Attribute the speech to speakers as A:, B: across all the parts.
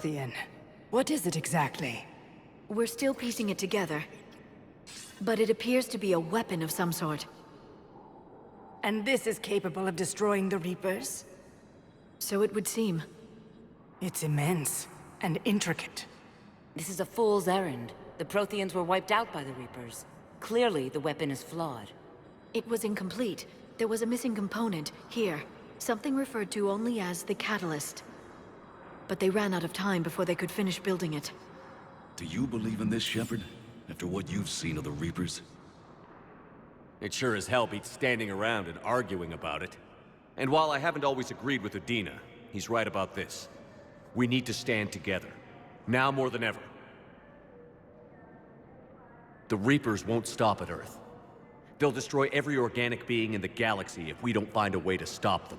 A: Thean, what is it exactly?
B: We're still piecing it together. But it appears to be a weapon of some sort.
A: And this is capable of destroying the Reapers?
B: So it would seem.
A: It's immense and intricate.
C: This is a fool's errand. The Protheans were wiped out by the Reapers. Clearly, the weapon is flawed.
B: It was incomplete. There was a missing component, here. Something referred to only as the Catalyst. But they ran out of time before they could finish building it.
D: Do you believe in this, Shepard? After what you've seen of the Reapers?
E: It sure as hell beats standing around and arguing about it. And while I haven't always agreed with Udina, he's right about this. We need to stand together. Now more than ever. The Reapers won't stop at Earth. They'll destroy every organic being in the galaxy if we don't find a way to stop them.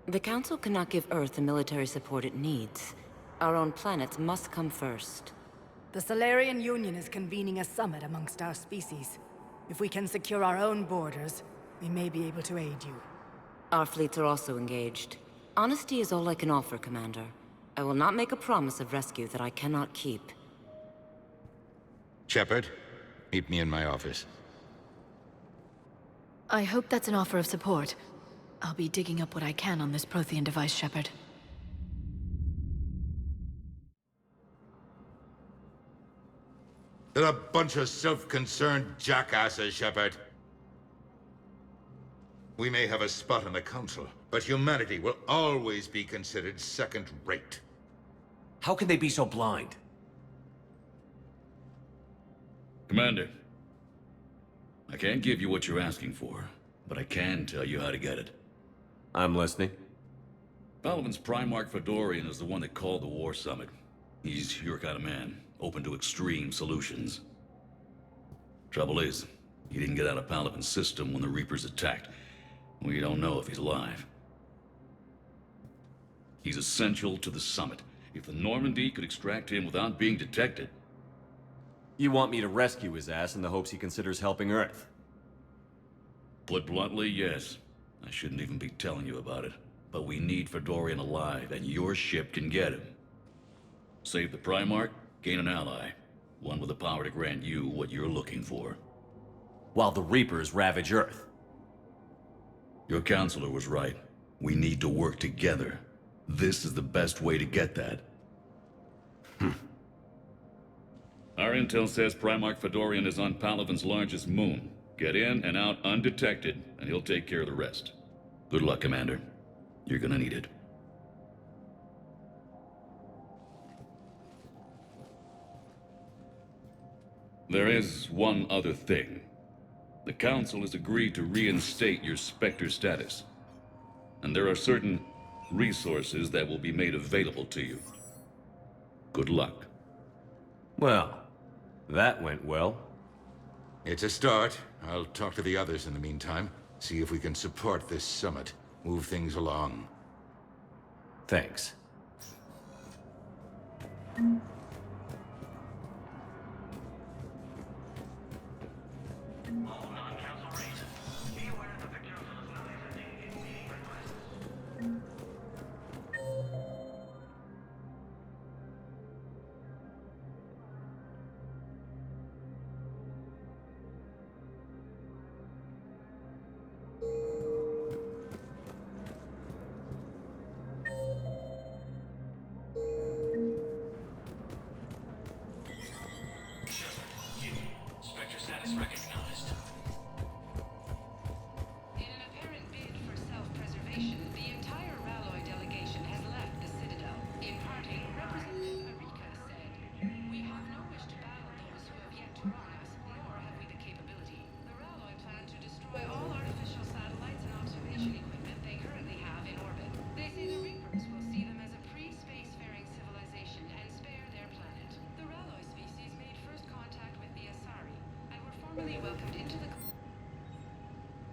C: The Council cannot give Earth the military support it needs. Our own planets must come first.
A: The Solarian Union is convening a summit amongst our species. If we can secure our own borders, we may be able to aid you.
C: Our fleets are also engaged. Honesty is all I can offer, Commander. I will not make a promise of rescue that I cannot keep.
F: Shepard, meet me in my office.
B: I hope that's an offer of support. I'll be digging up what I can on this Prothean device, Shepard.
F: They're a bunch of self-concerned jackasses, Shepard. We may have a spot on the Council, but humanity will always be considered second-rate.
E: How can they be so blind?
D: Commander, I can't give you what you're asking for, but I can tell you how to get it.
E: I'm listening.
D: Palaven's Primarch Fedorian is the one that called the War Summit. He's your kind of man, open to extreme solutions. Trouble is, he didn't get out of Palaven's system when the Reapers attacked. We don't know if he's alive. He's essential to the summit. If the Normandy could extract him without being detected...
E: You want me to rescue his ass in the hopes he considers helping Earth?
D: Put bluntly, yes. I shouldn't even be telling you about it. But we need Fedorian alive, and your ship can get him. Save the Primarch, gain an ally. One with the power to grant you what you're looking for.
E: While the Reapers ravage Earth.
D: Your counselor was right. We need to work together. This is the best way to get that. Our intel says Primarch Fedorian is on Palaven's largest moon. Get in and out undetected, and he'll take care of the rest. Good luck, Commander. You're gonna need it. There is one other thing. The Council has agreed to reinstate your Spectre status. And there are certain resources that will be made available to you. Good luck.
E: Well, that went well.
F: It's a start. I'll talk to the others in the meantime. See if we can support this summit. Move things along.
E: Thanks.
G: Spectre status recognized. In an apparent bid for self-preservation, the entire Ralloy delegation has left the Citadel. In parting, Representative Arika said, "We have no wish to battle those who have yet to wrong us, nor have we the capability. The Ralloy plan to destroy all artificial satellites and observation equipment they currently have in orbit. They say the Reapers will see them as a pre-spacefaring civilization and spare their planet. The Ralloy species made first contact with the Asari, and were formally welcomed into the...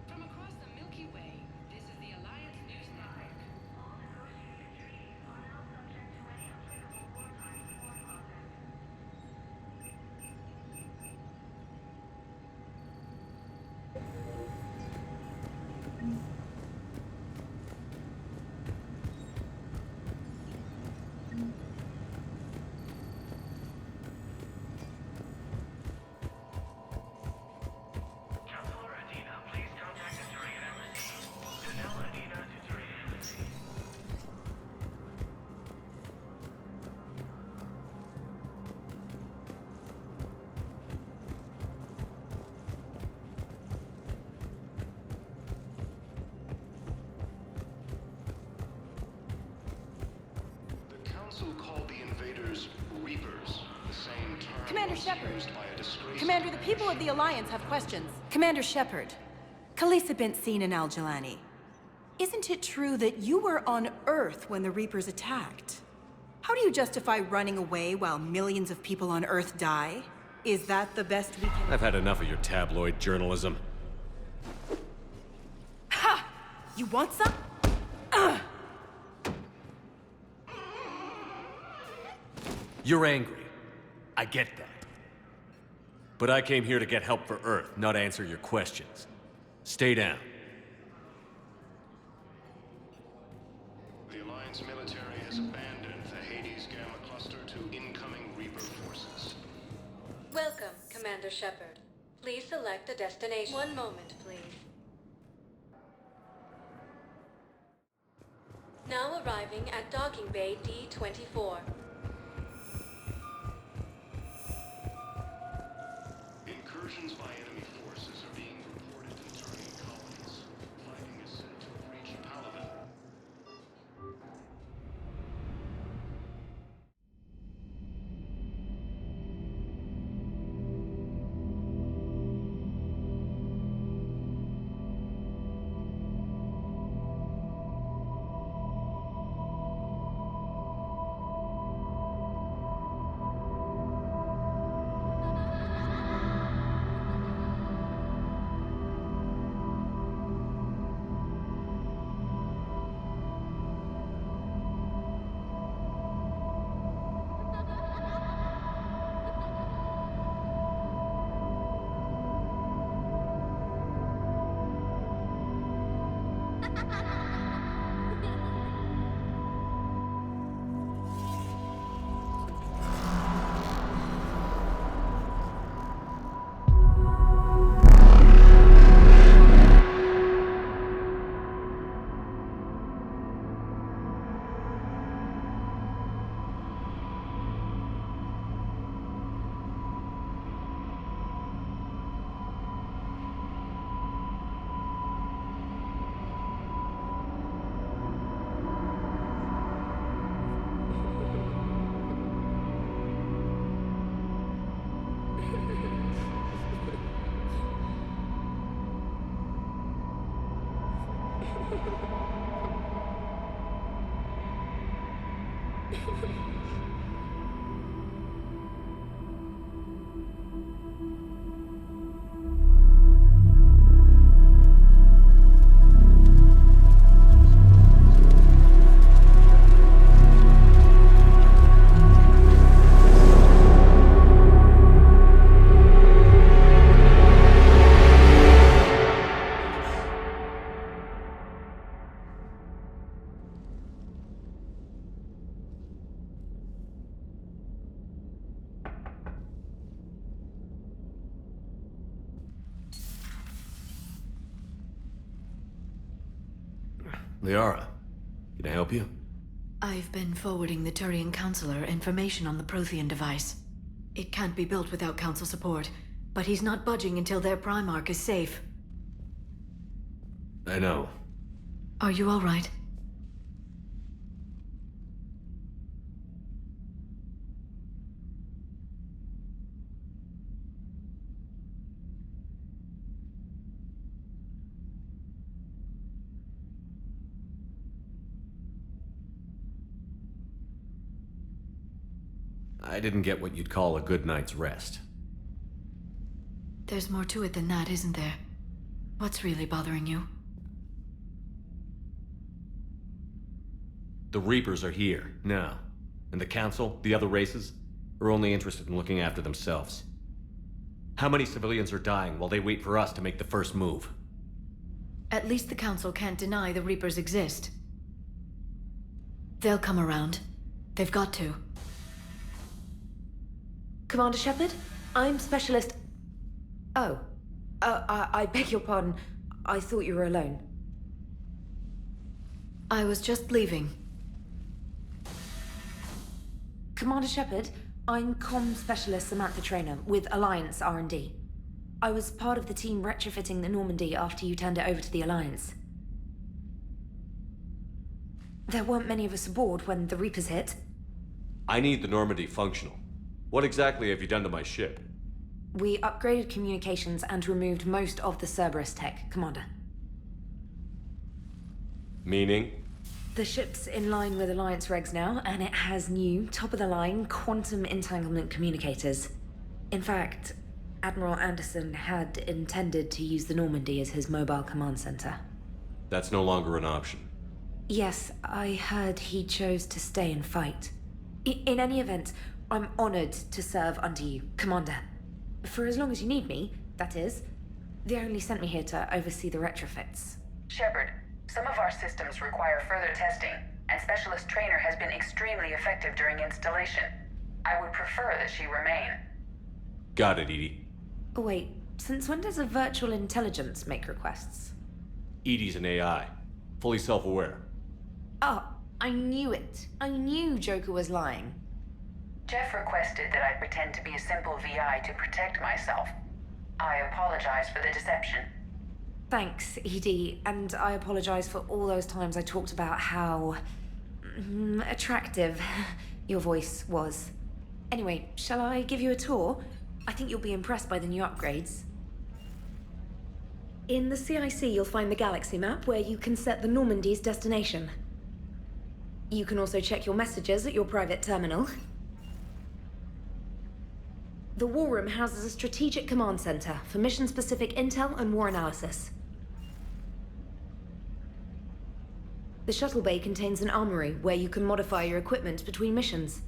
G: From across the Milky Way, this is the Alliance News
H: Council called the invaders Reapers, the same term
I: Commander
H: once
I: Shepard.
H: used by a disgraced...
I: Commander, the people of the Alliance have questions. Commander Shepard, Khalisah bint Sina al-Jalani. Isn't it true that you were on Earth when the Reapers attacked? How do you justify running away while millions of people on Earth die? Is that the best we can...
E: I've had enough of your tabloid journalism.
I: Ha! You want some?
E: You're angry. I get that. But I came here to get help for Earth, not answer your questions. Stay down.
H: The Alliance military has abandoned the Hades Gamma Cluster to incoming Reaper forces.
J: Welcome, Commander Shepard. Please select a destination. One moment, please. Now arriving at Docking Bay D-24.
H: Incursions by enemy forces are being reported in Turian colonies. Fighting is said to have reached Palaven.
E: Liara, can I help you?
B: I've been forwarding the Turian Counselor information on the Prothean device. It can't be built without Council support, but he's not budging until their Primarch is safe.
E: I know.
B: Are you all right?
E: I didn't get what you'd call a good night's rest.
B: There's more to it than that, isn't there? What's really bothering you?
E: The Reapers are here, now. And the Council, the other races, are only interested in looking after themselves. How many civilians are dying while they wait for us to make the first move?
B: At least the Council can't deny the Reapers exist. They'll come around. They've got to.
K: Commander Shepard, I'm Specialist... Oh. I beg your pardon. I thought you were alone.
B: I was just leaving.
K: Commander Shepard, I'm Comm Specialist Samantha Traynor with Alliance R&D. I was part of the team retrofitting the Normandy after you turned it over to the Alliance. There weren't many of us aboard when the Reapers hit.
E: I need the Normandy functional. What exactly have you done to my ship?
K: We upgraded communications and removed most of the Cerberus tech, Commander.
E: Meaning?
K: The ship's in line with Alliance regs now, and it has new, top-of-the-line quantum entanglement communicators. In fact, Admiral Anderson had intended to use the Normandy as his mobile command center.
E: That's no longer an option.
K: Yes, I heard he chose to stay and fight. In any event, I'm honored to serve under you, Commander. For as long as you need me, that is. They only sent me here to oversee the retrofits.
L: Shepard, some of our systems require further testing, and Specialist Trainer has been extremely effective during installation. I would prefer that she remain.
E: Got it, EDI.
K: Oh, wait, since when does a virtual intelligence make requests?
E: EDI's an AI. Fully self-aware.
K: Oh, I knew it. I knew Joker was lying.
L: Jeff requested that I pretend to be a simple VI to protect myself. I apologize for the deception.
K: Thanks, ED, and I apologize for all those times I talked about how... attractive your voice was. Anyway, shall I give you a tour? I think you'll be impressed by the new upgrades. In the CIC, you'll find the galaxy map where you can set the Normandy's destination. You can also check your messages at your private terminal. The War Room houses a strategic command center for mission-specific intel and war analysis. The shuttle bay contains an armory where you can modify your equipment between missions.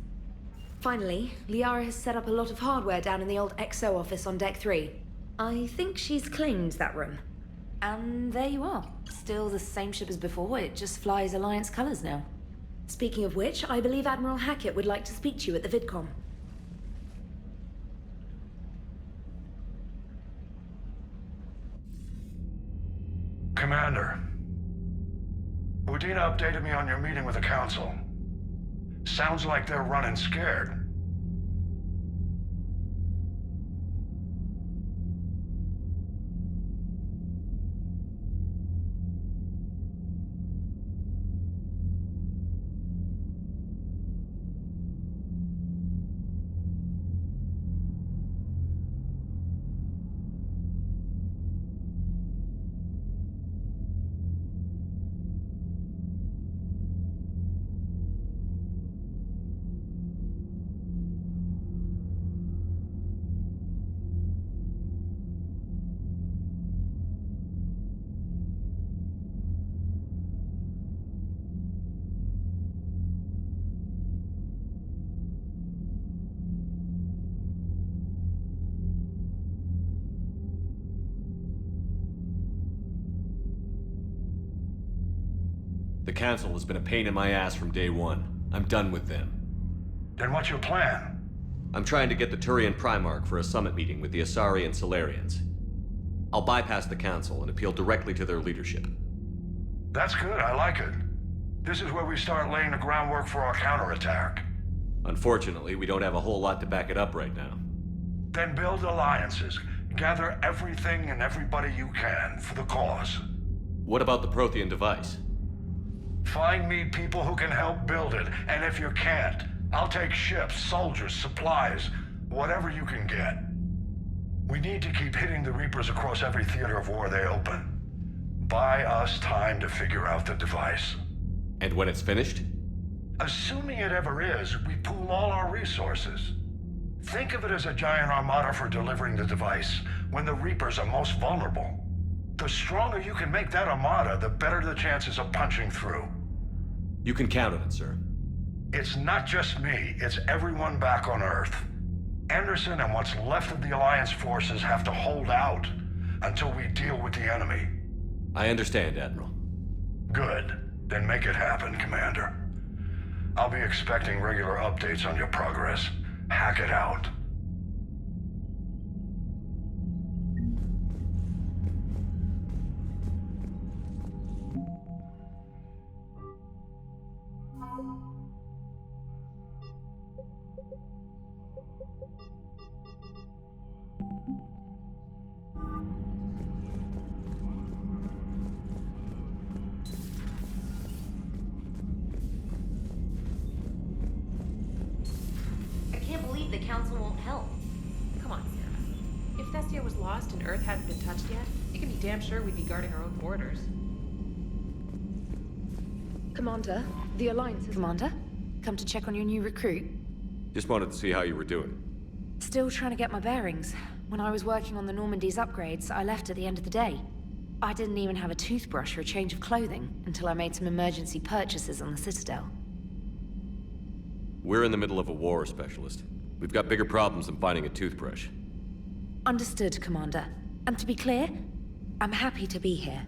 K: Finally, Liara has set up a lot of hardware down in the old XO office on Deck 3. I think she's claimed that room. And there you are. Still the same ship as before, it just flies Alliance colors now. Speaking of which, I believe Admiral Hackett would like to speak to you at the VidCom.
H: Commander, Udina updated me on your meeting with the Council. Sounds like they're running scared.
E: The Council has been a pain in my ass from day one. I'm done with them.
H: Then what's your plan?
E: I'm trying to get the Turian Primarch for a summit meeting with the Asari and Solarians. I'll bypass the Council and appeal directly to their leadership.
H: That's good, I like it. This is where we start laying the groundwork for our counterattack.
E: Unfortunately, we don't have a whole lot to back it up right now.
H: Then build alliances. Gather everything and everybody you can for the cause.
E: What about the Prothean device?
H: Find me people who can help build it, and if you can't, I'll take ships, soldiers, supplies, whatever you can get. We need to keep hitting the Reapers across every theater of war they open. Buy us time to figure out the device.
E: And when it's finished?
H: Assuming it ever is, we pool all our resources. Think of it as a giant armada for delivering the device, when the Reapers are most vulnerable. The stronger you can make that armada, the better the chances of punching through.
E: You can count on it, sir.
H: It's not just me, it's everyone back on Earth. Anderson and what's left of the Alliance forces have to hold out until we deal with the enemy.
E: I understand, Admiral.
H: Good. Then make it happen, Commander. I'll be expecting regular updates on your progress. Hack it out.
M: the Council won't help. Come on, Sarah. If Thestia was lost and Earth hadn't been touched yet, you can be damn sure we'd be guarding our own borders.
K: Commander, the Alliance is... Commander? Come to check on your new recruit?
E: Just wanted to see how you were doing.
K: Still trying to get my bearings. When I was working on the Normandy's upgrades, I left at the end of the day. I didn't even have a toothbrush or a change of clothing until I made some emergency purchases on the Citadel.
E: We're in the middle of a war, Specialist. We've got bigger problems than finding a toothbrush.
K: Understood, Commander. And to be clear, I'm happy to be here.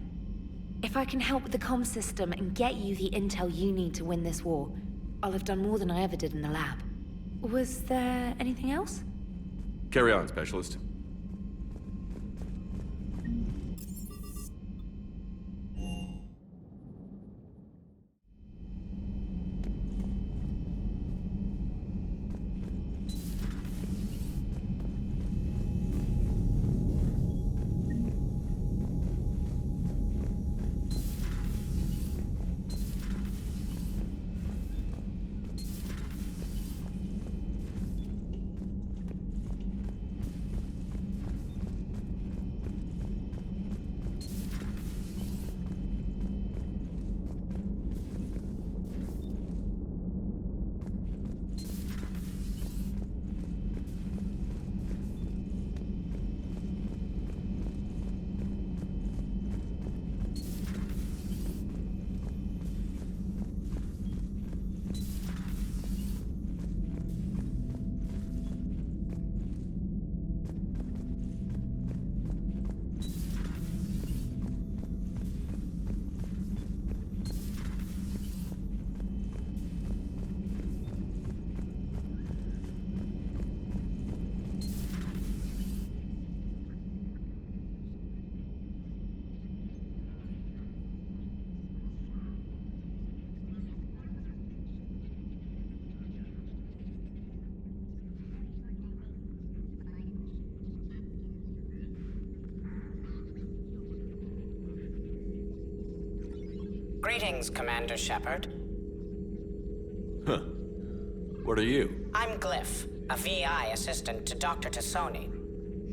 K: If I can help with the comm system and get you the intel you need to win this war, I'll have done more than I ever did in the lab. Was there anything else?
E: Carry on, Specialist.
N: Greetings, Commander Shepard.
E: Huh. What are you?
N: I'm Glyph, a VI assistant to Dr. Tassoni.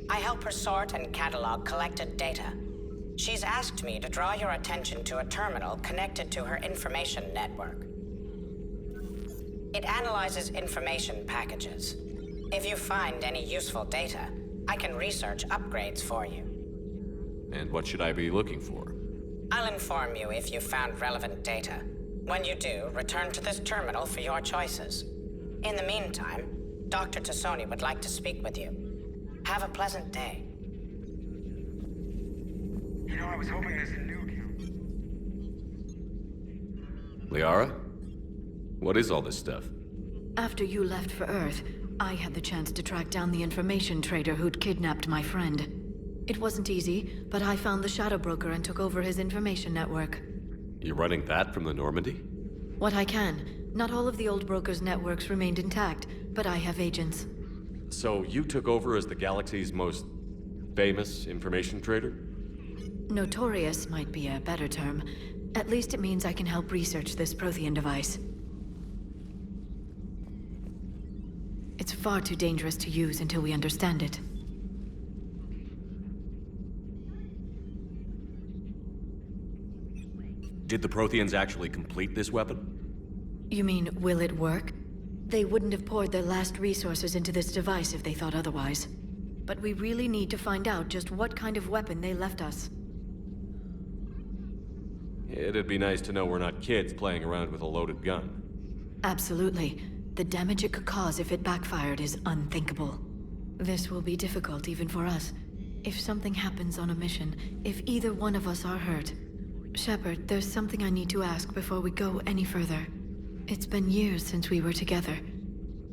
N: I help her sort and catalog collected data. She's asked me to draw your attention to a terminal connected to her information network. It analyzes information packages. If you find any useful data, I can research upgrades for you.
E: And what should I be looking for?
N: I'll inform you if you found relevant data. When you do, return to this terminal for your choices. In the meantime, Dr. Tassoni would like to speak with you. Have a pleasant day.
O: You know, I was hoping there's a new account.
E: Liara? What is all this stuff?
B: After you left for Earth, I had the chance to track down the information trader who'd kidnapped my friend. It wasn't easy, but I found the Shadow Broker and took over his information network.
E: You're running that from the Normandy?
B: What I can. Not all of the old broker's networks remained intact, but I have agents.
E: So you took over as the galaxy's most famous information trader?
B: Notorious might be a better term. At least it means I can help research this Prothean device. It's far too dangerous to use until we understand it.
E: Did the Protheans actually complete this weapon?
B: You mean, will it work? They wouldn't have poured their last resources into this device if they thought otherwise. But we really need to find out just what kind of weapon they left us.
E: It'd be nice to know we're not kids playing around with a loaded gun.
B: Absolutely. The damage it could cause if it backfired is unthinkable. This will be difficult even for us. If something happens on a mission, if either one of us are hurt... Shepard, there's something I need to ask before we go any further. It's been years since we were together.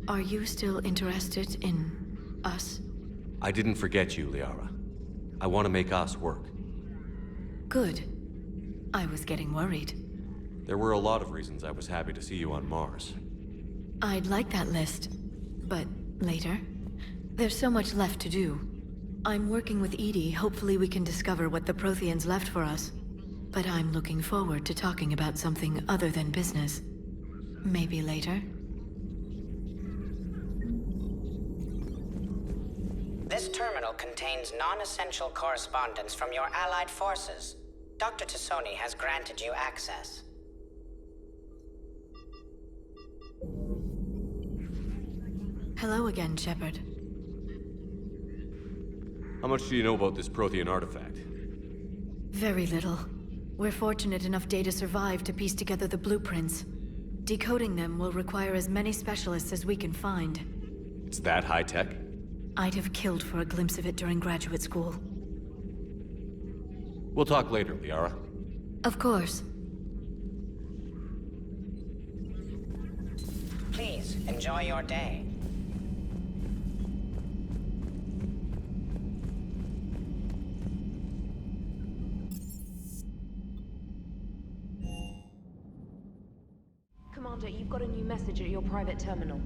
B: Are you still interested in... us?
E: I didn't forget you, Liara. I want to make us work.
B: Good. I was getting worried.
E: There were a lot of reasons I was happy to see you on Mars.
B: I'd like that list. But later? There's so much left to do. I'm working with EDI. Hopefully we can discover what the Protheans left for us. But I'm looking forward to talking about something other than business. Maybe later?
N: contains non-essential correspondence from your allied forces. Dr. Tassoni has granted you access.
B: Hello again, Shepard.
E: How much do you know about this Prothean artifact?
B: Very little. We're fortunate enough Data survived to piece together the blueprints. Decoding them will require as many specialists as we can find.
E: It's that high-tech?
B: I'd have killed for a glimpse of it during graduate school.
E: We'll talk later, Liara.
B: Of course.
N: Please, enjoy your day.
K: Commander, you've got a new message at your private terminal.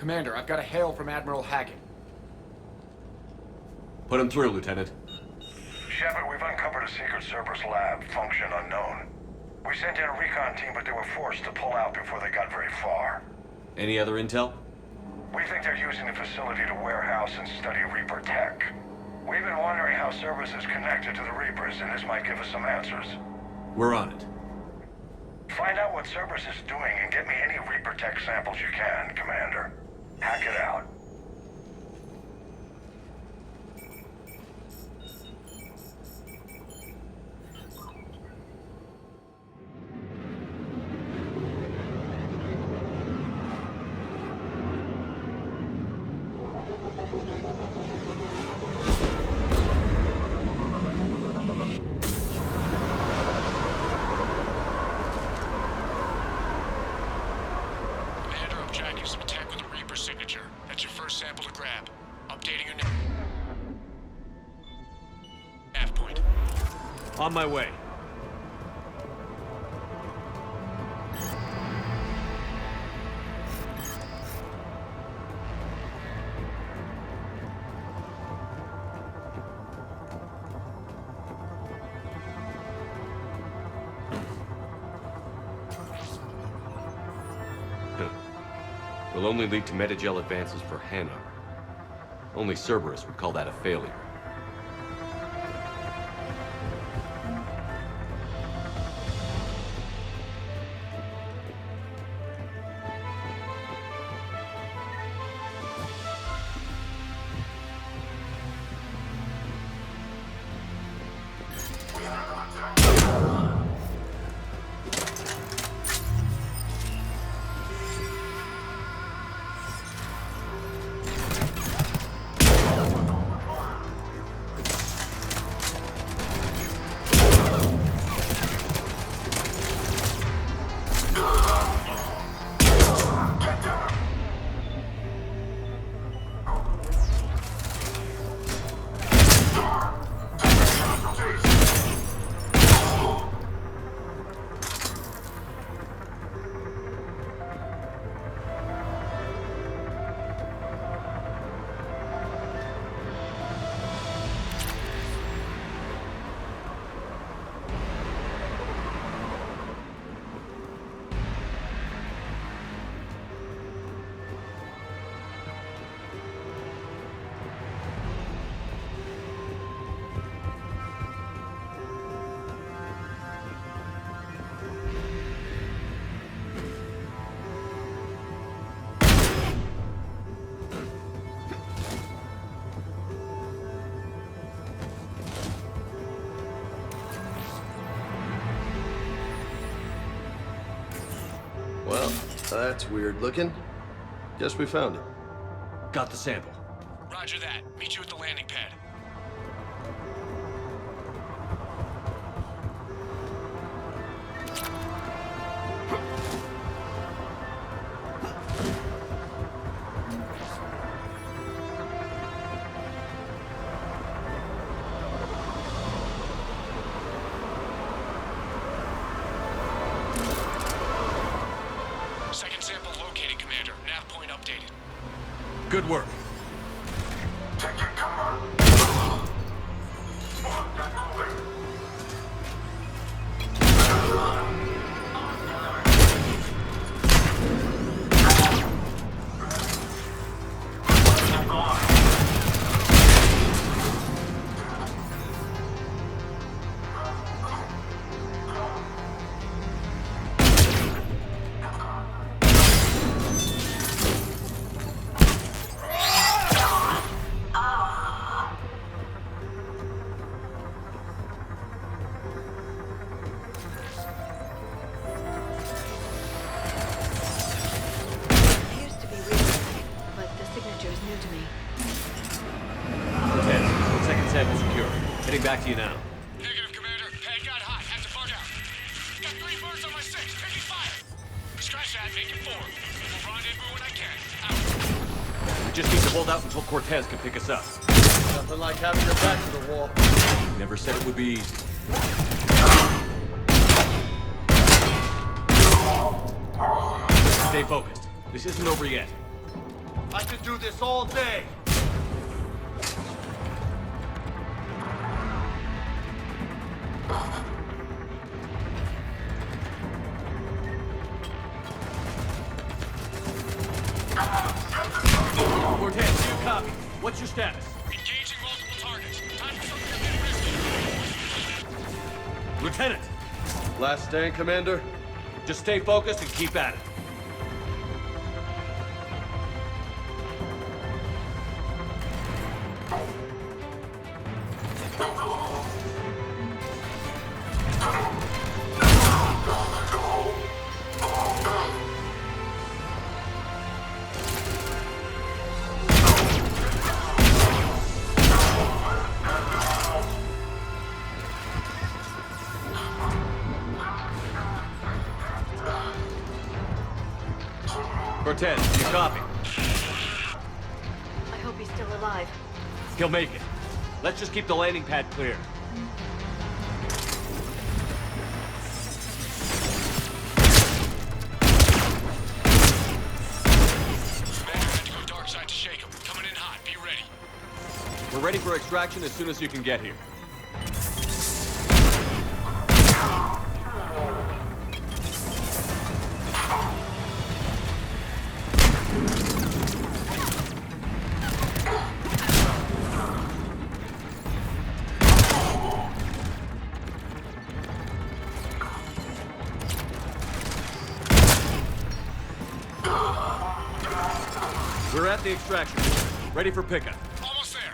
P: Commander, I've got a hail from Admiral Hackett.
E: Put him through, Lieutenant.
H: Shepard, we've uncovered a secret Cerberus lab, function unknown. We sent in a recon team, but they were forced to pull out before they got very far.
E: Any other intel?
H: We think they're using the facility to warehouse and study Reaper tech. We've been wondering how Cerberus is connected to the Reapers, and this might give us some answers.
E: We're on it.
H: Find out what Cerberus is doing and get me any Reaper tech samples you can, Commander. Hack it out.
E: On my way. Will only lead to Metagel advances for Hanar. Only Cerberus would call that a failure.
Q: Well, that's weird looking. Guess we found it.
E: Got the sample.
R: Roger that. Meet you at the landing pad. Second sample located, Commander. Nav point updated.
E: Good work. Back to you now.
R: Negative, Commander. Pad got hot. Had to bug out. Got 3 birds on my 6. Taking fire. Scratch that. Make it 4. We'll rendezvous when I can. Out.
E: We just need to hold out until Cortez can pick us up.
Q: Nothing like having your back to the wall.
E: Never said it would be easy. Stay focused. This isn't over yet.
S: I could do this all day.
E: Cortez, do you copy? What's your status?
R: Engaging multiple targets. Time for some committed rescue.
E: Lieutenant!
Q: Last stand, Commander?
E: Just stay focused and keep at it. Cortez, do you copy?
B: I hope he's still alive.
E: He'll make it. Let's just keep the landing pad clear.
R: Commander had to go dark side to shake him. Coming in hot. Be ready.
E: We're ready for extraction as soon as you can get here. We're at the extraction. Ready for pickup.
R: Almost there.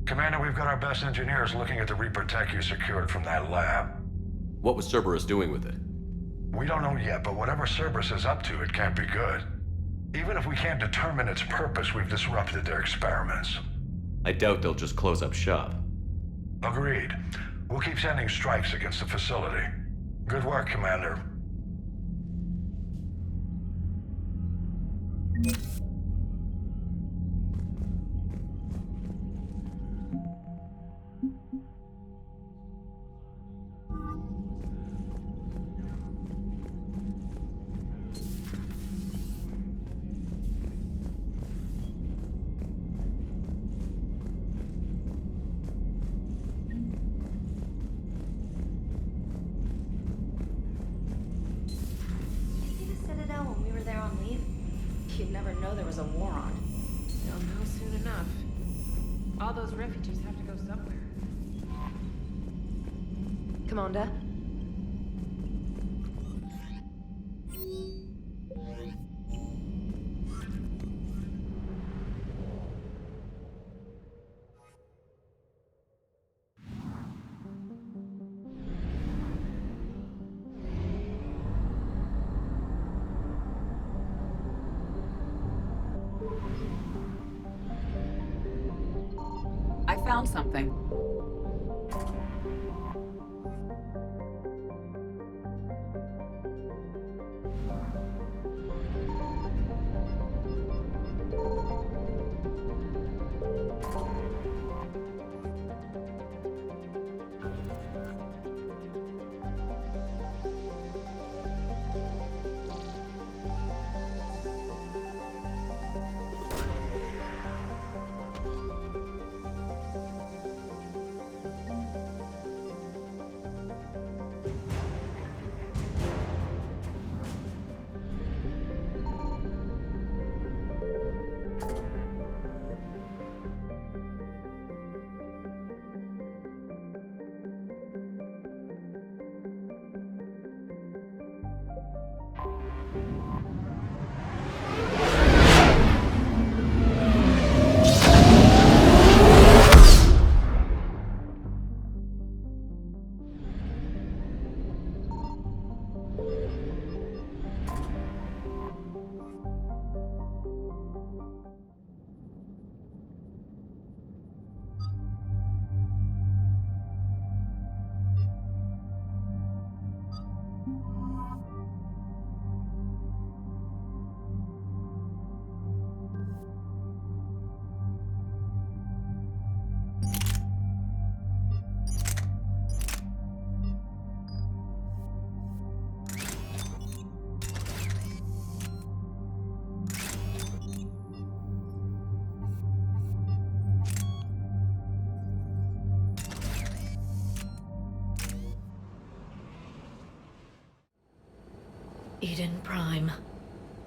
H: Commander, we've got our best engineers looking at the Reaper tech you secured from that lab.
E: What was Cerberus doing with it?
H: We don't know yet, but whatever Cerberus is up to, it can't be good. Even if we can't determine its purpose, we've disrupted their experiments.
E: I doubt they'll just close up shop.
H: Agreed. We'll keep sending strikes against the facility. Good work, Commander.
M: You'd never know there was a war on. They'll know soon enough. All those refugees have to go somewhere.
K: Commander?
T: I found something.
B: Eden Prime.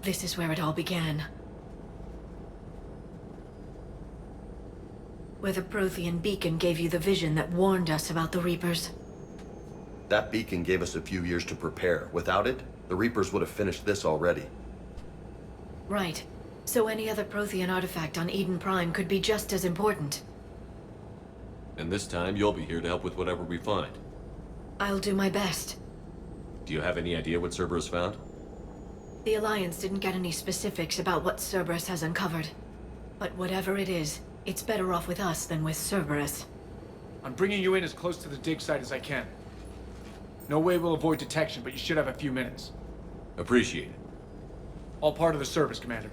B: This is where it all began. Where the Prothean beacon gave you the vision that warned us about the Reapers.
Q: That beacon gave us a few years to prepare. Without it, the Reapers would have finished this already.
B: Right. So any other Prothean artifact on Eden Prime could be just as important.
E: And this time, you'll be here to help with whatever we find.
B: I'll do my best.
E: Do you have any idea what Cerberus found?
B: The Alliance didn't get any specifics about what Cerberus has uncovered. But whatever it is, it's better off with us than with Cerberus.
P: I'm bringing you in as close to the dig site as I can. No way we'll avoid detection, but you should have a few minutes.
E: Appreciate it.
P: All part of the service, Commander.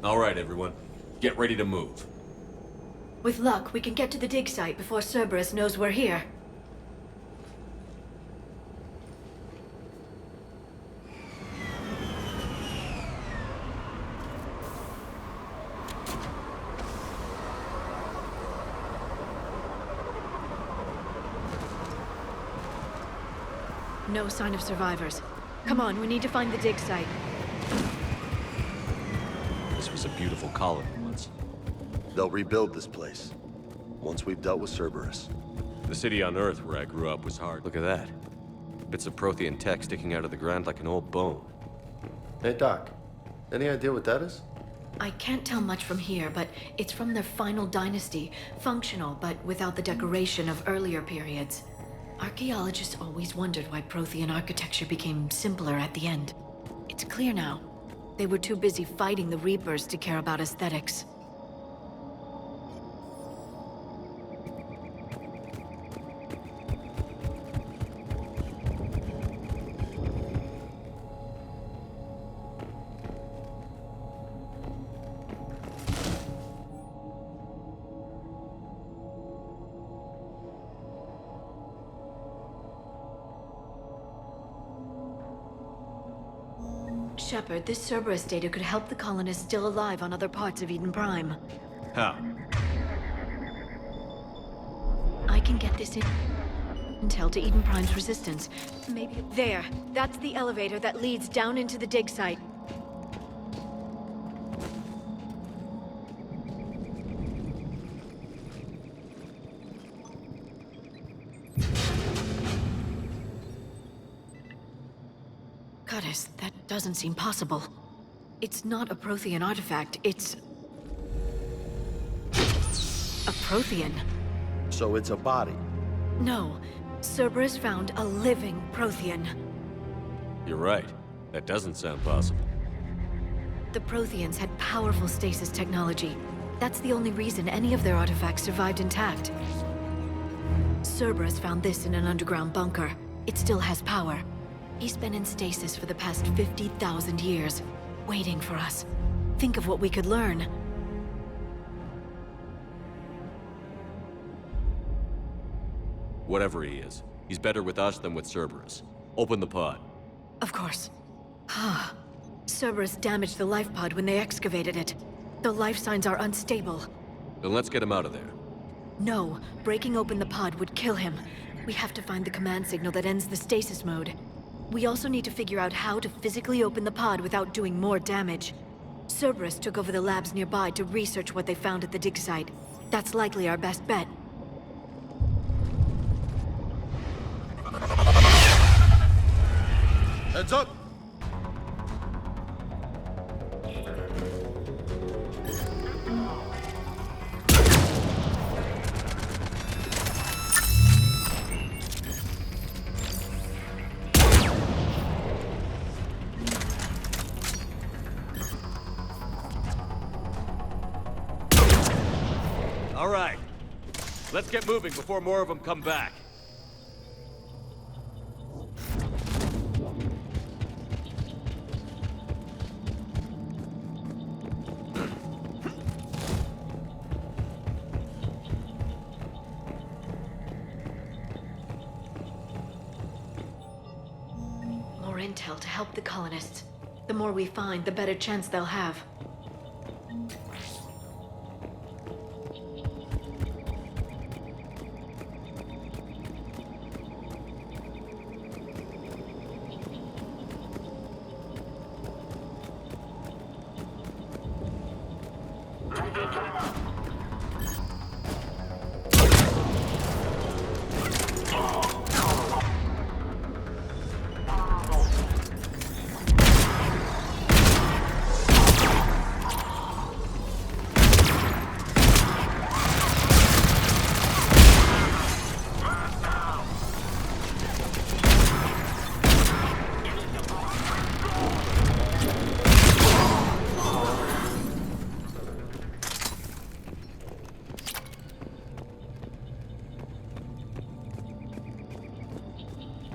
E: All right, everyone. Get ready to move.
B: With luck, we can get to the dig site before Cerberus knows we're here. No sign of survivors. Come on, we need to find the dig site.
E: This was a beautiful colony once.
Q: They'll rebuild this place, once we've dealt with Cerberus.
E: The city on Earth where I grew up was hard. Look at that. Bits of Prothean tech sticking out of the ground like an old bone.
Q: Hey, Doc. Any idea what that is?
B: I can't tell much from here, but it's from their final dynasty. Functional, but without the decoration of earlier periods. Archaeologists always wondered why Prothean architecture became simpler at the end. It's clear now. They were too busy fighting the Reapers to care about aesthetics. Shepard, this Cerberus data could help the colonists still alive on other parts of Eden Prime.
E: How?
B: I can get this intel to Eden Prime's resistance. Maybe... There! That's the elevator that leads down into the dig site. Goddess, that doesn't seem possible. It's not a Prothean artifact, it's... a Prothean.
Q: So it's a body?
B: No. Cerberus found a living Prothean.
E: You're right. That doesn't sound possible.
B: The Protheans had powerful stasis technology. That's the only reason any of their artifacts survived intact. Cerberus found this in an underground bunker. It still has power. He's been in stasis for the past 50,000 years, waiting for us. Think of what we could learn.
E: Whatever he is, he's better with us than with Cerberus. Open the pod.
B: Of course. Cerberus damaged the life pod when they excavated it. The life signs are unstable.
E: Then let's get him out of there.
B: No, breaking open the pod would kill him. We have to find the command signal that ends the stasis mode. We also need to figure out how to physically open the pod without doing more damage. Cerberus took over the labs nearby to research what they found at the dig site. That's likely our best bet.
Q: Heads up!
E: All right. Let's get moving before more of them come back.
B: More intel to help the colonists. The more we find, the better chance they'll have.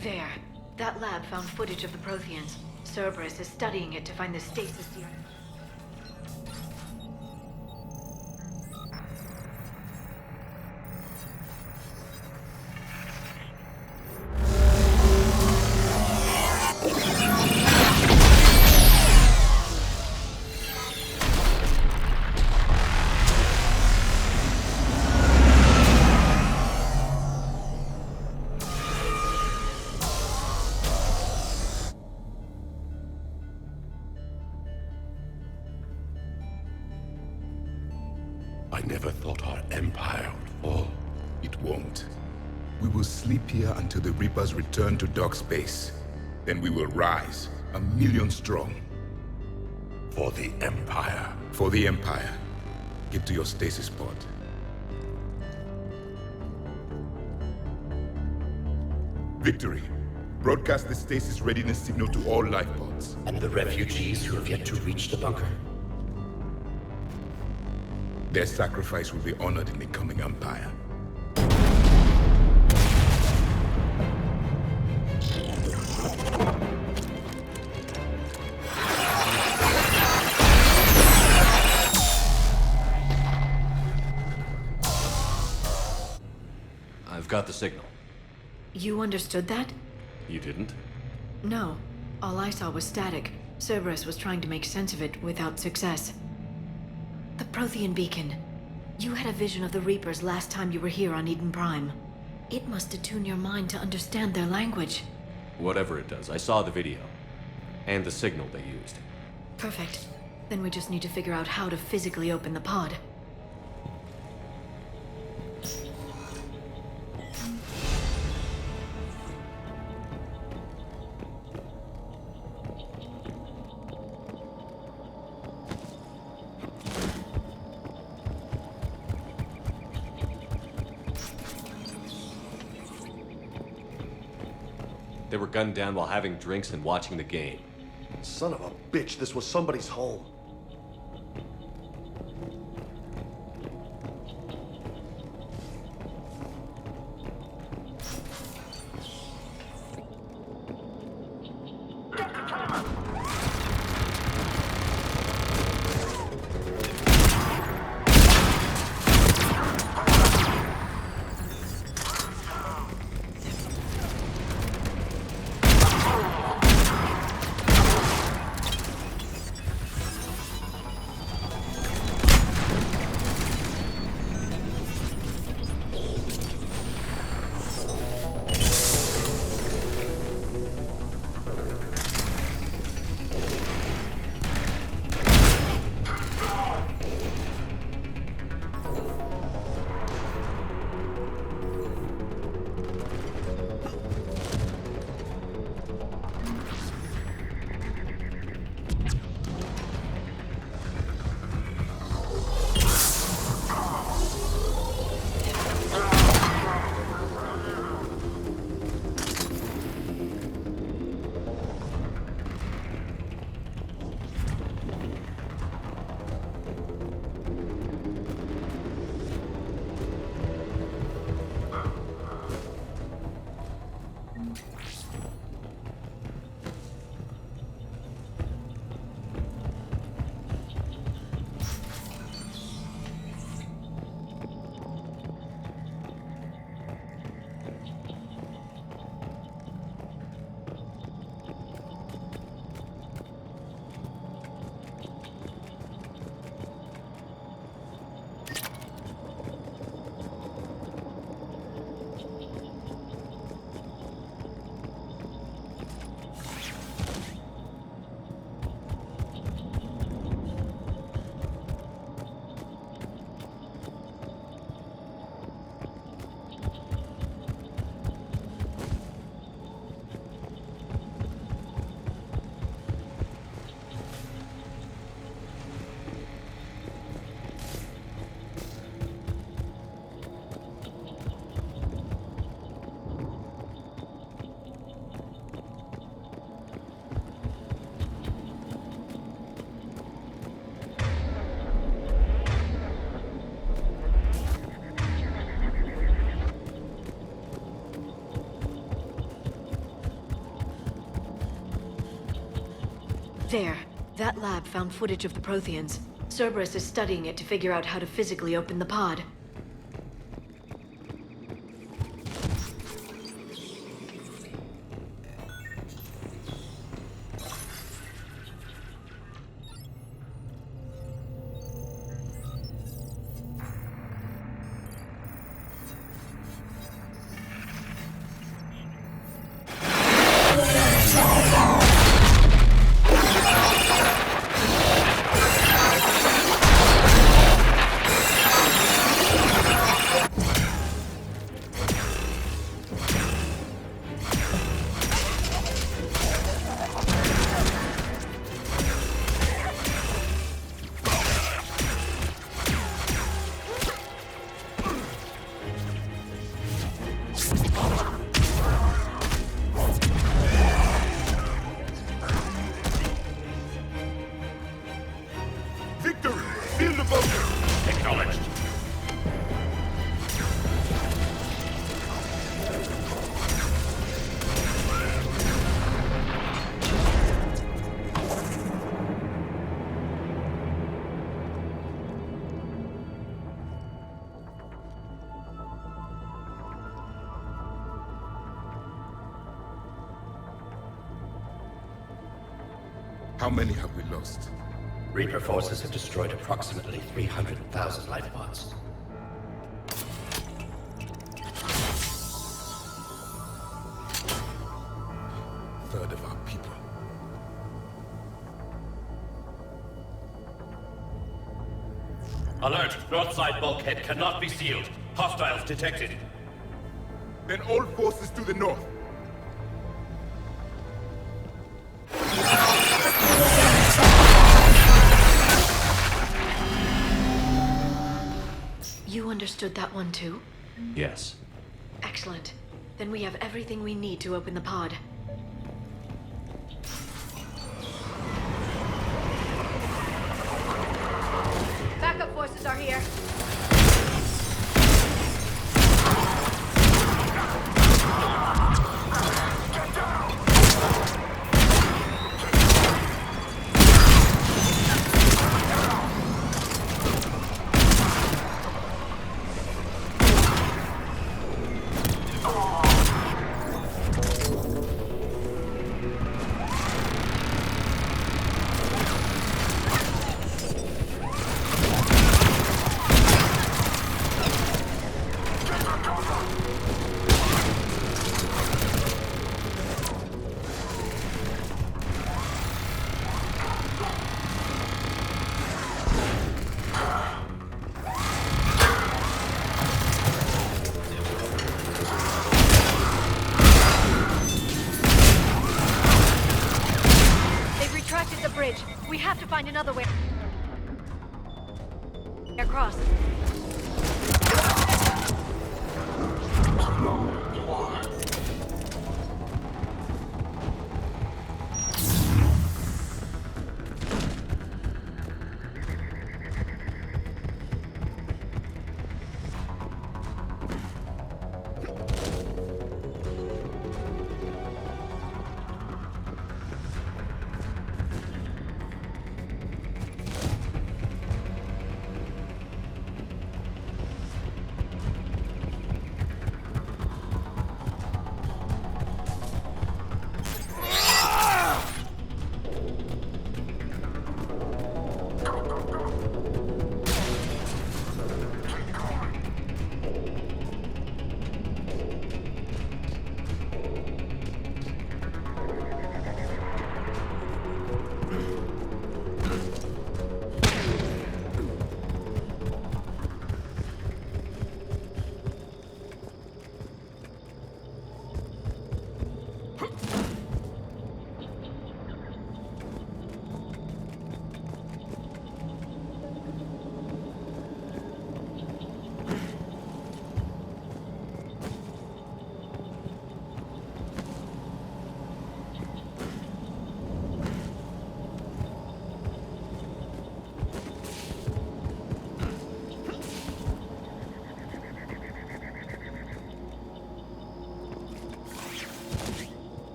B: There. That lab found footage of the Protheans. Cerberus is studying it to find the stasis unit.
S: I never thought our empire would fall. It won't. We will sleep here until the Reapers return to dark space. Then we will rise, 1,000,000 strong. For the Empire. For the Empire. Get to your stasis pod. Victory. Broadcast the stasis readiness signal to all life pods.
U: And the refugees who have yet to reach the bunker.
S: Their sacrifice will be honored in the coming Empire.
E: I've got the signal.
B: You understood that?
E: You didn't?
B: No. All I saw was static. Cerberus was trying to make sense of it without success. The Prothean beacon. You had a vision of the Reapers last time you were here on Eden Prime. It must attune your mind to understand their language.
E: Whatever it does, I saw the video. And the signal they used.
B: Perfect. Then we just need to figure out how to physically open the pod.
E: They were gunned down while having drinks and watching the game.
Q: Son of a bitch, this was somebody's home.
B: There. That lab found footage of the Protheans. Cerberus is studying it to figure out how to physically open the pod.
S: How many have we lost?
U: Reaper forces have destroyed approximately 300,000 life pods.
S: Third of our people.
U: Alert! North side bulkhead cannot be sealed. Hostiles detected.
S: Then all forces to the north.
B: You understood that one too?
E: Yes.
B: Excellent. Then we have everything we need to open the pod.
J: Backup forces are here.
B: We have to find another way across.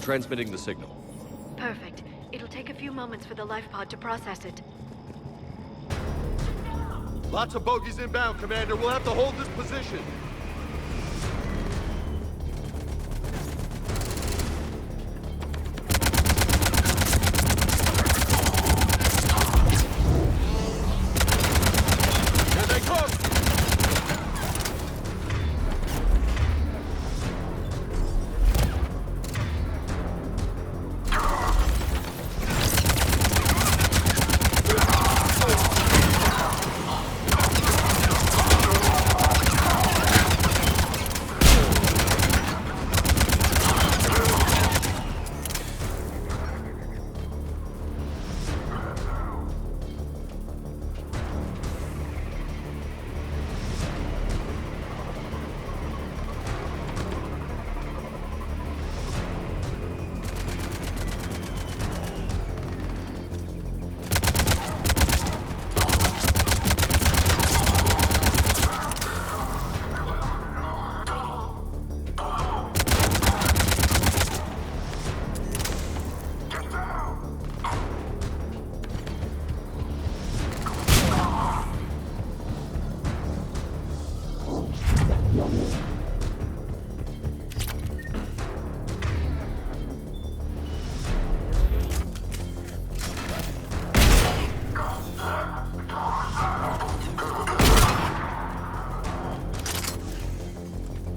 E: transmitting the signal.
B: Perfect. It'll take a few moments for the life pod to process it.
A: Lots of bogies inbound, Commander. We'll have to hold this position. Here they come!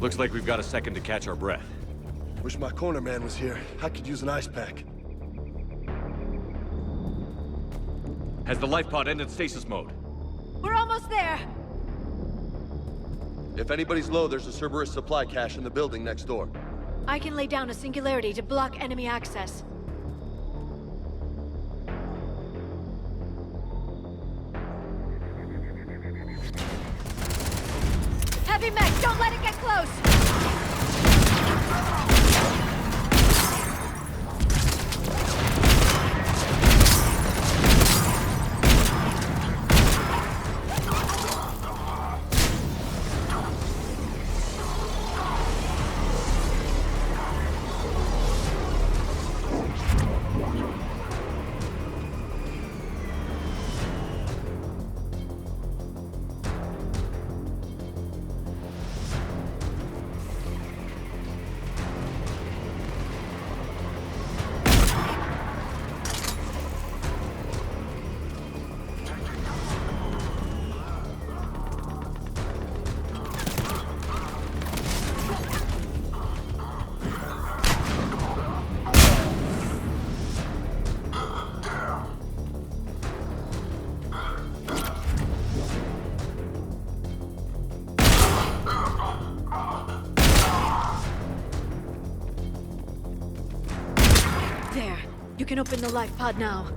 E: Looks like we've got a second to catch our breath.
A: Wish my corner man was here. I could use an ice pack.
E: Has the life pod ended stasis mode?
B: We're almost there!
A: If anybody's low, there's a Cerberus supply cache in the building next door.
B: I can lay down a singularity to block enemy access. Heavy mech, don't let it get close! You can open the life pod now.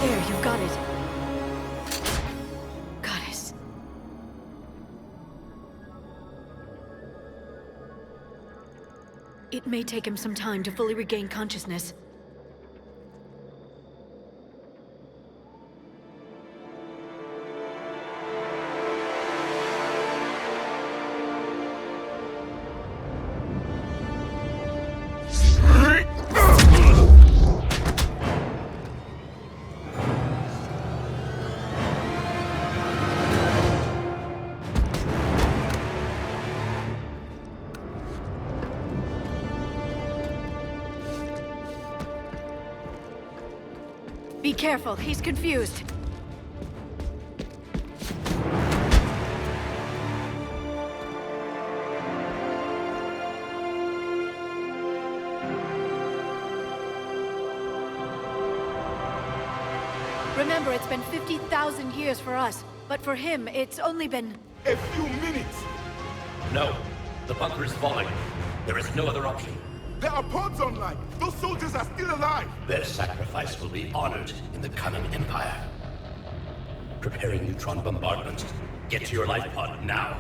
B: There, you've got it. Goddess. It may take him some time to fully regain consciousness. Be careful, he's confused. Remember, it's been 50,000 years for us, but for him, it's only been...
S: a few minutes!
U: No, the bunker is falling. There is no other option.
S: There are pods online! Those soldiers are still alive!
U: Their sacrifice will be honored in the coming Empire. Preparing neutron bombardment. Get to your life pod now.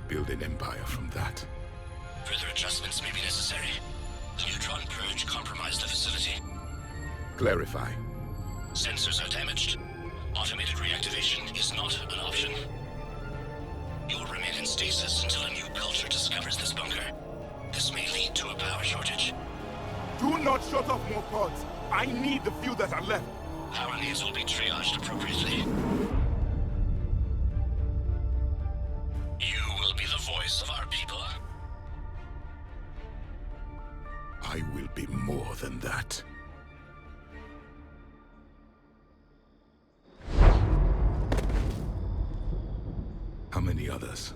S: build an empire from that.
U: Further adjustments may be necessary. The neutron purge compromised the facility.
S: Clarify.
U: Sensors are damaged. Automated reactivation is not an option. You'll remain in stasis until a new culture discovers this bunker. This may lead to a power shortage.
S: Do not shut off more pods. I need the few that are left.
U: Power needs will be triaged appropriately. You will be the voice of our people.
S: I will be more than that. How many others?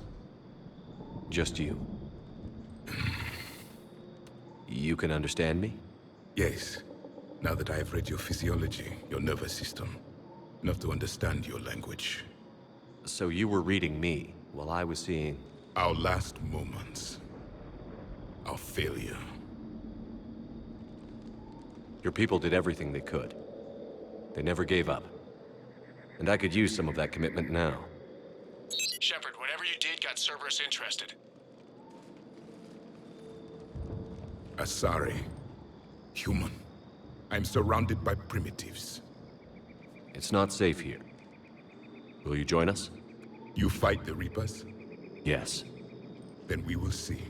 E: Just you. You can understand me?
S: Yes. Now that I have read your physiology, your nervous system, enough to understand your language.
E: So you were reading me, while I was seeing...
S: Our last moments. Our failure.
E: Your people did everything they could. They never gave up. And I could use some of that commitment now.
R: Shepard, whatever you did got Cerberus interested.
S: Asari. Human. I'm surrounded by primitives.
E: It's not safe here. Will you join us?
S: You fight the Reapers?
E: Yes.
S: Then we will see.